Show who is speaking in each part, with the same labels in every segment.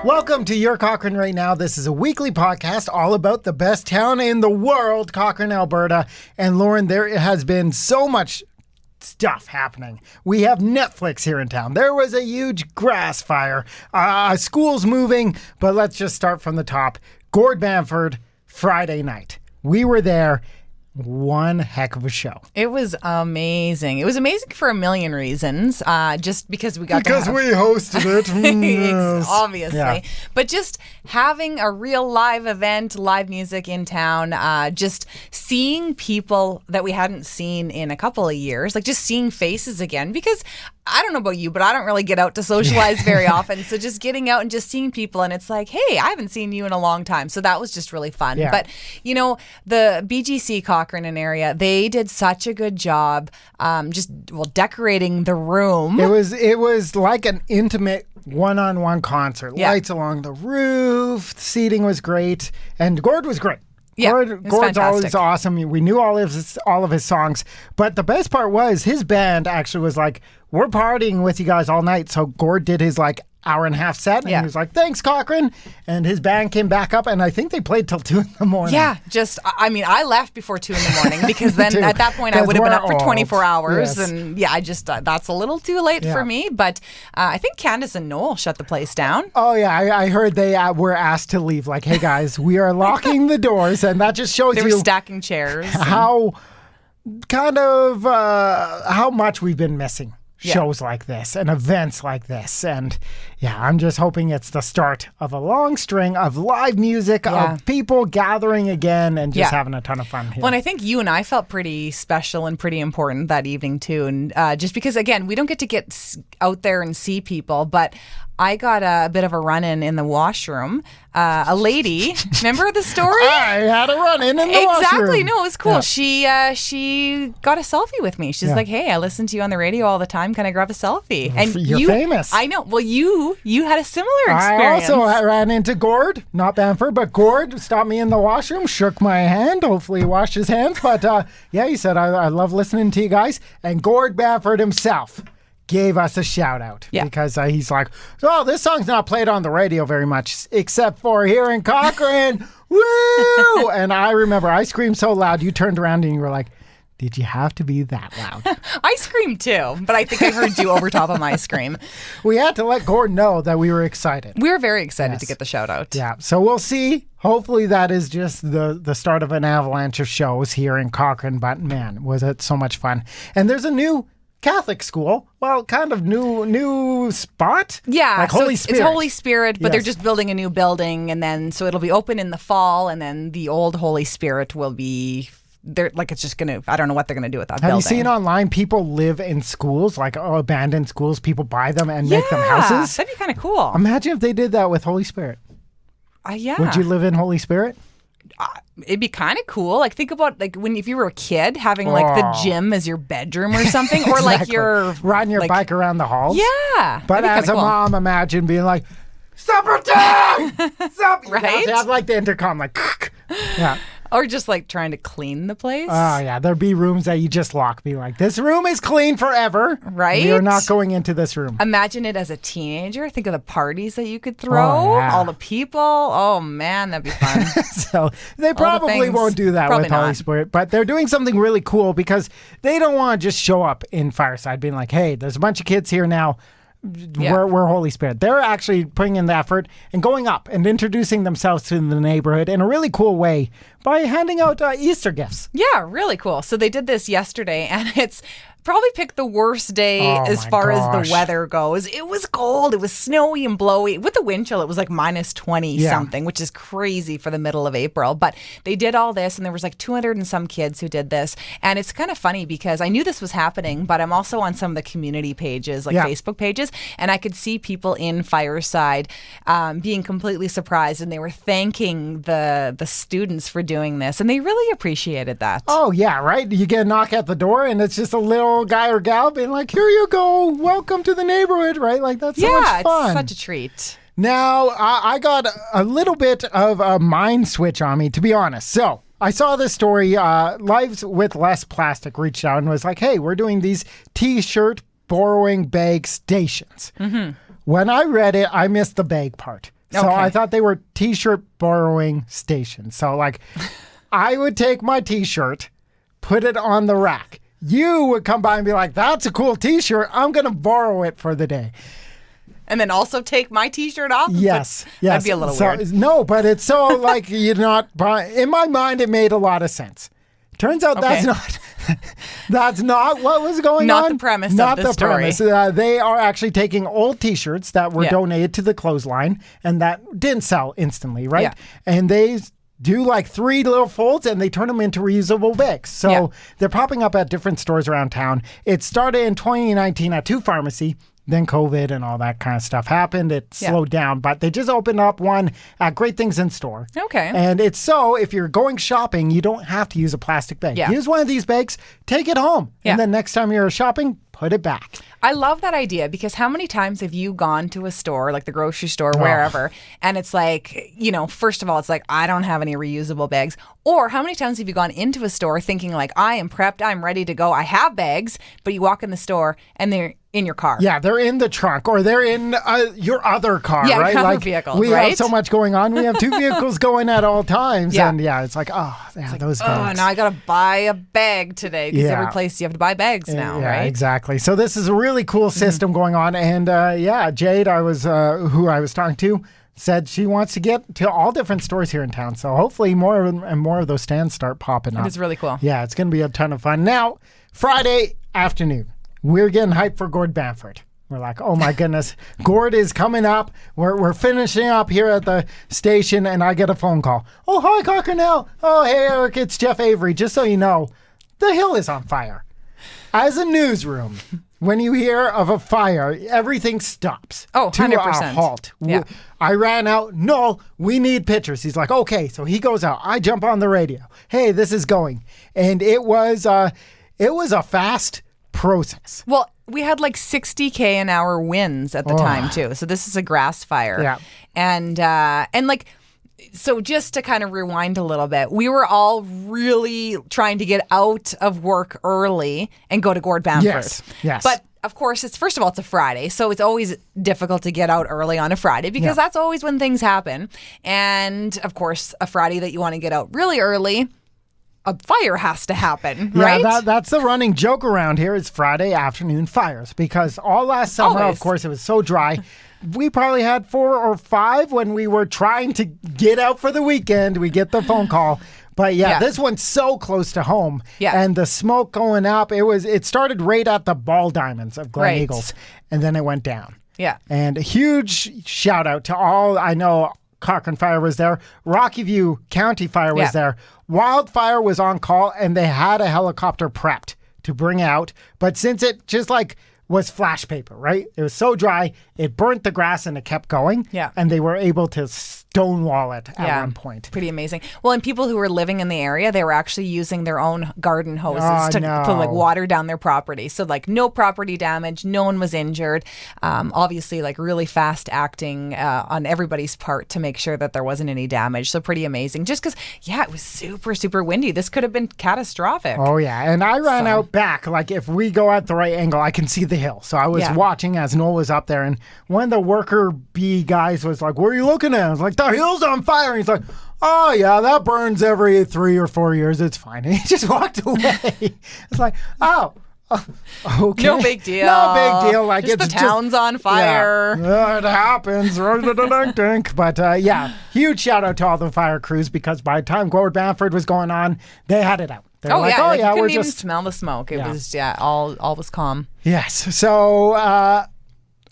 Speaker 1: Welcome to Your Cochrane Right Now. This is a weekly podcast all about the best town in the world, Cochrane, Alberta. And Lauren, there has been so much stuff happening. We have Netflix here in town. There was a huge grass fire. School's moving, but let's just start from the top. Gord Bamford, Friday night. We were there. One heck of a show.
Speaker 2: It was amazing. It was amazing for a million reasons. Just because we got
Speaker 1: we hosted it.
Speaker 2: Yes. Obviously.
Speaker 1: Yeah.
Speaker 2: But just having a real live event, live music in town, just seeing people that we hadn't seen in a couple of years, like just seeing faces again, because I don't know about you, but I don't really get out to socialize very often. So just getting out and just seeing people, and it's like, hey, I haven't seen you in a long time. So that was just really fun.
Speaker 1: Yeah.
Speaker 2: But, you know, the BGC Cochrane and area, they did such a good job decorating the room.
Speaker 1: It was like an intimate one-on-one concert.
Speaker 2: Yeah.
Speaker 1: Lights along the roof. The seating was great. And Gord was great.
Speaker 2: Yeah,
Speaker 1: Gord's
Speaker 2: fantastic.
Speaker 1: always awesome. We knew all of his songs. But the best part was his band actually was like, we're partying with you guys all night. So Gord did his like hour and a half set. And he was like, thanks, Cochrane. And his band came back up. And I think they played till 2 a.m.
Speaker 2: Yeah, I left before 2 a.m. because then at that point I would have been up for 24 hours.
Speaker 1: Yes.
Speaker 2: And that's a little too late for me. But I think Candace and Noel shut the place down.
Speaker 1: Oh, yeah. I heard they were asked to leave. Like, hey, guys, we are locking the doors. And that just shows
Speaker 2: They were
Speaker 1: you
Speaker 2: stacking chairs.
Speaker 1: How much we've been missing shows like this and events like this. And I'm just hoping it's the start of a long string of live music, of people gathering again and just having a ton of fun here.
Speaker 2: Well, and I think you and I felt pretty special and pretty important that evening too. And just because, again, we don't get to get out there and see people, but I got a bit of a run-in in the washroom. A lady, remember the story?
Speaker 1: I had a run-in the washroom.
Speaker 2: Exactly. No, it was cool.
Speaker 1: Yeah.
Speaker 2: She got a selfie with me. She's like, hey, I listen to you on the radio all the time. Can I grab a selfie? And
Speaker 1: You're famous.
Speaker 2: I know. Well, you had a similar experience.
Speaker 1: I also ran into Gord, not Bamford, but Gord stopped me in the washroom, shook my hand. Hopefully he washed his hands. But he said, I love listening to you guys. And Gord Bamford himself gave us a shout out because he's like, oh, this song's not played on the radio very much except for here in Cochrane. Woo! And I remember I screamed so loud, you turned around and you were like, did you have to be that loud?
Speaker 2: I screamed too, but I think I heard you over top of my scream.
Speaker 1: We had to let Gord know that we were excited.
Speaker 2: We were very excited to get the shout out.
Speaker 1: Yeah, so we'll see. Hopefully that is just the start of an avalanche of shows here in Cochrane, but man, was it so much fun. And there's a new Catholic school, well, kind of new spot.
Speaker 2: Yeah,
Speaker 1: like Holy Spirit.
Speaker 2: It's Holy Spirit, but they're just building a new building, and then so it'll be open in the fall, and then the old Holy Spirit will be there. Like it's just gonna. I don't know what they're gonna do with that building.
Speaker 1: Have you seen online people live in schools, like abandoned schools? People buy them and make them houses.
Speaker 2: That'd be kind of cool.
Speaker 1: Imagine if they did that with Holy Spirit.
Speaker 2: Yeah.
Speaker 1: Would you live in Holy Spirit?
Speaker 2: It'd be kind of cool. Like think about like if you were a kid having like the gym as your bedroom or something, or like you're
Speaker 1: riding your bike around the halls.
Speaker 2: Yeah,
Speaker 1: but as a mom, imagine being like, supper time, supper.
Speaker 2: Right?
Speaker 1: You have like the intercom, like, yeah.
Speaker 2: Or just like trying to clean the place.
Speaker 1: Oh, yeah. There'd be rooms that you just lock. Be like, this room is clean forever.
Speaker 2: Right?
Speaker 1: You're not going into this room.
Speaker 2: Imagine it as a teenager. Think of the parties that you could throw. All the people. Oh, man, that'd be fun.
Speaker 1: So they probably won't do that with Holy Spirit. But they're doing something really cool because they don't want to just show up in Fireside being like, hey, there's a bunch of kids here now. We're Holy Spirit. They're actually putting in the effort and going up and introducing themselves to the neighborhood in a really cool way by handing out Easter gifts.
Speaker 2: Yeah, really cool. So they did this yesterday, and it's probably picked the worst day as far as the weather goes. It was cold. It was snowy and blowy. With the wind chill, it was like minus 20 something, which is crazy for the middle of April. But they did all this, and there was like 200 and some kids who did this. And it's kind of funny because I knew this was happening, but I'm also on some of the community pages, like Facebook pages, and I could see people in Fireside being completely surprised, and they were thanking the students for doing this, and they really appreciated that.
Speaker 1: Oh, yeah, right? You get a knock at the door, and it's just a little guy or gal being like, here you go, welcome to the neighborhood, right? Like, that's so much fun.
Speaker 2: It's such a treat.
Speaker 1: Now, I got a little bit of a mind switch on me, to be honest. So I saw this story, Lives with Less Plastic reached out and was like, hey, we're doing these T-shirt borrowing bag stations. Mm-hmm. When I read it, I missed the bag part. So I thought they were t-shirt borrowing stations. So like I would take my t-shirt, put it on the rack. You would come by and be like, that's a cool t-shirt. I'm going to borrow it for the day.
Speaker 2: And then also take my t-shirt off?
Speaker 1: Yes.
Speaker 2: That'd be a little weird.
Speaker 1: No, but it's so like you're not buying. In my mind, it made a lot of sense. Turns out that's not what was going on.
Speaker 2: Not the premise of the story.
Speaker 1: They are actually taking old t-shirts that were donated to the clothesline and that didn't sell instantly, right?
Speaker 2: Yeah.
Speaker 1: And they do like 3 little folds and they turn them into reusable bags. So they're popping up at different stores around town. It started in 2019 at 2 Pharmacy. Then COVID and all that kind of stuff happened. It slowed down, but they just opened up one at Great Things in Store.
Speaker 2: Okay.
Speaker 1: And it's so if you're going shopping, you don't have to use a plastic bag.
Speaker 2: Yeah.
Speaker 1: Use one of these bags, take it home.
Speaker 2: Yeah.
Speaker 1: And then next time you're shopping, put it back.
Speaker 2: I love that idea because how many times have you gone to a store, like the grocery store, wherever, and it's like, you know, first of all, it's like, I don't have any reusable bags. Or how many times have you gone into a store thinking like, I am prepped, I'm ready to go, I have bags, but you walk in the store and they're in your car.
Speaker 1: Yeah, they're in the trunk or they're in your other car, right?
Speaker 2: Your other
Speaker 1: like
Speaker 2: vehicle,
Speaker 1: we
Speaker 2: right?
Speaker 1: have so much going on. We have 2 vehicles going at all times.
Speaker 2: Yeah.
Speaker 1: And it's like, those bags.
Speaker 2: Oh, now I got to buy a bag today because every place you have to buy bags now, right?
Speaker 1: Exactly. So this is a really cool system going on. And Jade, who I was talking to, said she wants to get to all different stores here in town. So hopefully more and more of those stands start popping up.
Speaker 2: It's really cool.
Speaker 1: Yeah, it's going to be a ton of fun. Now, Friday afternoon, we're getting hyped for Gord Bamford. We're like, oh my goodness, Gord is coming up. We're finishing up here at the station, and I get a phone call. Oh, hi, Cochrane. Oh, hey, Eric, it's Jeff Avery. Just so you know, the hill is on fire. As a newsroom, when you hear of a fire, everything stops.
Speaker 2: Oh, 100%.
Speaker 1: To a halt.
Speaker 2: Yeah.
Speaker 1: I ran out. No, we need pictures. He's like, okay. So he goes out. I jump on the radio. Hey, this is going. And it was a fast process.
Speaker 2: Well, we had like 60 km/h winds at the time too. So this is a grass fire.
Speaker 1: Yeah.
Speaker 2: And like, so just to kind of rewind a little bit, we were all really trying to get out of work early and go to Gord Bamford.
Speaker 1: Yes.
Speaker 2: But of course, first of all, it's a Friday, so it's always difficult to get out early on a Friday because that's always when things happen. And of course, a Friday that you want to get out really early, a fire has to happen, right?
Speaker 1: Yeah, that's the running joke around here is Friday afternoon fires because all last summer, of course, it was so dry. We probably had 4 or 5 when we were trying to get out for the weekend. We get the phone call. But this one's so close to home. Yeah. And the smoke going up, it started right at the ball diamonds of Glen Eagles. And then it went down.
Speaker 2: Yeah.
Speaker 1: And a huge shout out to all, I know Cochrane Fire was there. Rocky View County Fire was there. Wildfire was on call and they had a helicopter prepped to bring out. But since it just was flash paper, right? It was so dry, it burnt the grass and it kept going. Yeah. And they were able to stonewall it at one point.
Speaker 2: Pretty amazing. Well, and people who were living in the area, they were actually using their own garden hoses to water down their property. So no property damage, no one was injured. Obviously really fast acting on everybody's part to make sure that there wasn't any damage. So pretty amazing. Just because, it was super, super windy. This could have been catastrophic.
Speaker 1: Oh yeah. And I ran out back. If we go at the right angle, I can see the hill. So I was watching as Noel was up there and one of the worker bee guys was like, what are you looking at? I was like, the hill's on fire. And he's like, oh yeah, that burns every 3 or 4 years. It's fine. And he just walked away. It's like, okay.
Speaker 2: No big deal.
Speaker 1: No big deal.
Speaker 2: Just the town's on fire.
Speaker 1: Yeah, it happens. But huge shout out to all the fire crews because by the time Gord Bamford was going on, they had it out.
Speaker 2: You couldn't even smell the smoke. It was all was calm.
Speaker 1: Yes. So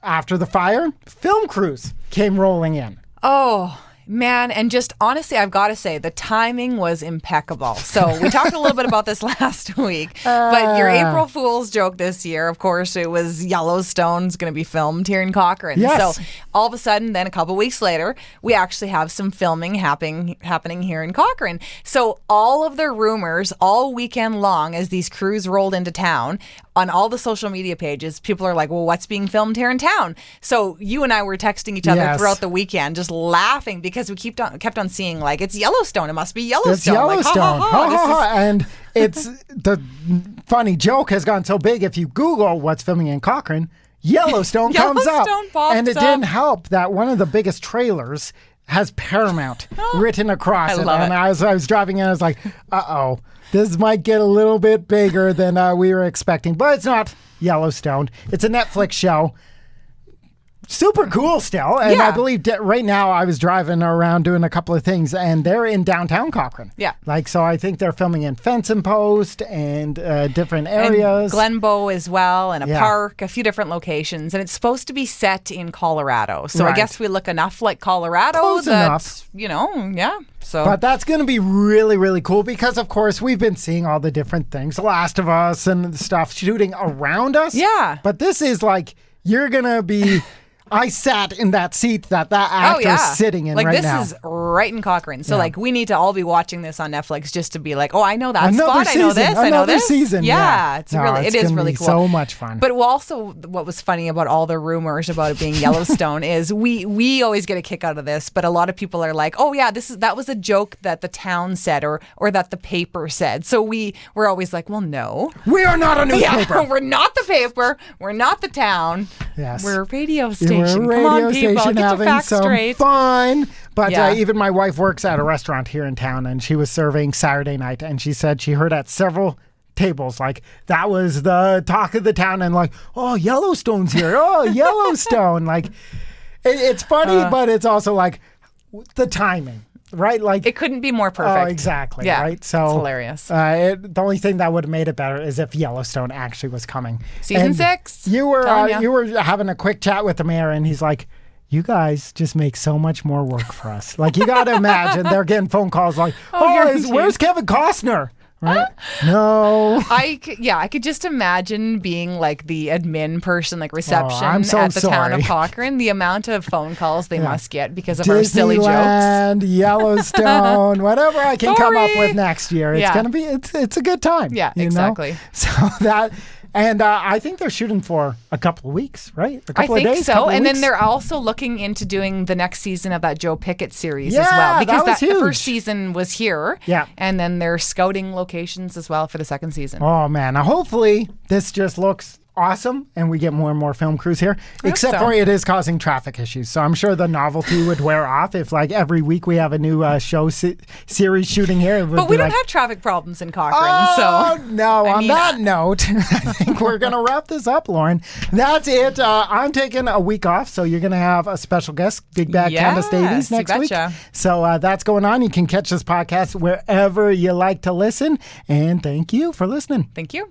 Speaker 1: after the fire, film crews came rolling in.
Speaker 2: Oh, man. And just honestly, I've got to say, the timing was impeccable. So we talked a little bit about this last week. But your April Fool's joke this year, of course, it was Yellowstone's going to be filmed here in Cochrane.
Speaker 1: Yes.
Speaker 2: So all of a sudden, then a couple weeks later, we actually have some filming happening here in Cochrane. So all of the rumors all weekend long as these crews rolled into town, on all the social media pages, people are like, well, what's being filmed here in town? So you and I were texting each other throughout the weekend, just laughing because we kept on seeing it's Yellowstone. It must be Yellowstone.
Speaker 1: It's Yellowstone. And it's the funny joke has gotten so big. If you Google what's filming in Cochrane, Yellowstone comes up.
Speaker 2: Yellowstone pops
Speaker 1: And it
Speaker 2: up.
Speaker 1: didn't help that one of the biggest trailers has Paramount written across it.
Speaker 2: love
Speaker 1: And
Speaker 2: it.
Speaker 1: as I was driving in, I was like, uh-oh, this might get a little bit bigger than we were expecting. But it's not Yellowstone. It's a Netflix show. Super cool still. And
Speaker 2: Yeah.
Speaker 1: I believe right now I was driving around doing a couple of things, and they're in downtown Cochrane.
Speaker 2: Yeah.
Speaker 1: Like, so I think they're filming in Fence and Post and different areas.
Speaker 2: And Glenbow as well, and a
Speaker 1: Yeah.
Speaker 2: park, a few different locations. And it's supposed to be set in Colorado. So
Speaker 1: Right.
Speaker 2: I guess we look enough like Colorado
Speaker 1: Close
Speaker 2: that,
Speaker 1: enough.
Speaker 2: yeah. So
Speaker 1: But that's going to be really, really cool because, of course, we've been seeing all the different things, The Last of Us and stuff shooting around us.
Speaker 2: Yeah.
Speaker 1: But this is like, you're going to be... I sat in that seat that actor's sitting in
Speaker 2: like
Speaker 1: right
Speaker 2: this
Speaker 1: now.
Speaker 2: is right in Cochrane. So
Speaker 1: Yeah.
Speaker 2: like we need to all be watching this on Netflix just to be like, oh, I know that
Speaker 1: Another
Speaker 2: spot. I know
Speaker 1: season,
Speaker 2: this. I know
Speaker 1: another
Speaker 2: this.
Speaker 1: season, yeah.
Speaker 2: It's
Speaker 1: No,
Speaker 2: really
Speaker 1: it's
Speaker 2: it is
Speaker 1: gonna
Speaker 2: really
Speaker 1: be
Speaker 2: cool.
Speaker 1: so much fun.
Speaker 2: But also what was funny about all the rumors about it being Yellowstone is we always get a kick out of this, but a lot of people are like, oh yeah, that was a joke that the town said or that the paper said. So we're always like, well, no.
Speaker 1: We are not a newspaper.
Speaker 2: Yeah, we're not the paper. We're not the town.
Speaker 1: Yes.
Speaker 2: We're a radio
Speaker 1: We're
Speaker 2: station.
Speaker 1: a radio
Speaker 2: Come on, people.
Speaker 1: station
Speaker 2: Get your
Speaker 1: having
Speaker 2: facts
Speaker 1: some
Speaker 2: straight.
Speaker 1: fun. But
Speaker 2: Yeah.
Speaker 1: even my wife works at a restaurant here in town, and she was serving Saturday night, and she said she heard at several tables like that was the talk of the town, and like, oh, Yellowstone's here. Oh, Yellowstone. Like, it's funny, but it's also like the timing. Right, like
Speaker 2: It couldn't be more perfect.
Speaker 1: Oh, exactly.
Speaker 2: Yeah,
Speaker 1: right. So
Speaker 2: it's hilarious.
Speaker 1: The only thing that would have made it better is if Yellowstone actually was coming.
Speaker 2: Season
Speaker 1: And
Speaker 2: 6.
Speaker 1: You were
Speaker 2: Telling ya.
Speaker 1: you were having a quick chat with the mayor, and he's like, "You guys just make so much more work for us." Like, you got to imagine they're getting phone calls like, "Where's Kevin Costner?" Right? No.
Speaker 2: I could just imagine being like the admin person, like reception
Speaker 1: I'm so
Speaker 2: at the town
Speaker 1: sorry.
Speaker 2: of Cochrane. The amount of phone calls they must get because of our silly jokes.
Speaker 1: Disneyland, Yellowstone, whatever I can come up
Speaker 2: Sorry.
Speaker 1: with next year. It's
Speaker 2: Yeah.
Speaker 1: gonna be it's a good time.
Speaker 2: Yeah,
Speaker 1: you know?
Speaker 2: exactly.
Speaker 1: So that and I think they're shooting for a couple of weeks, right? A
Speaker 2: I
Speaker 1: couple
Speaker 2: think
Speaker 1: of days,
Speaker 2: so.
Speaker 1: couple of
Speaker 2: And then
Speaker 1: weeks?
Speaker 2: they're also looking into doing the next season of that Joe Pickett series
Speaker 1: Yeah,
Speaker 2: as well.
Speaker 1: that
Speaker 2: Because
Speaker 1: was
Speaker 2: the first
Speaker 1: huge.
Speaker 2: season was here.
Speaker 1: Yeah.
Speaker 2: And then they're scouting locations as well for the second season.
Speaker 1: Oh man! Now hopefully this just looks awesome, and we get more and more film crews here. Except
Speaker 2: so.
Speaker 1: for it is causing traffic issues, so I'm sure the novelty would wear off if, like, every week we have a new show series shooting here. It would
Speaker 2: But we
Speaker 1: be
Speaker 2: don't
Speaker 1: like,
Speaker 2: have traffic problems in Cochrane,
Speaker 1: Oh,
Speaker 2: so
Speaker 1: no.
Speaker 2: I
Speaker 1: On
Speaker 2: mean,
Speaker 1: that note, I think we're going to wrap this up, Lauren. That's it. I'm taking a week off, so you're going to have a special guest, Big Bad Candace Davies,
Speaker 2: Yes, you
Speaker 1: next week.
Speaker 2: betcha.
Speaker 1: So that's going on. You can catch this podcast wherever you like to listen. And thank you for listening.
Speaker 2: thank you.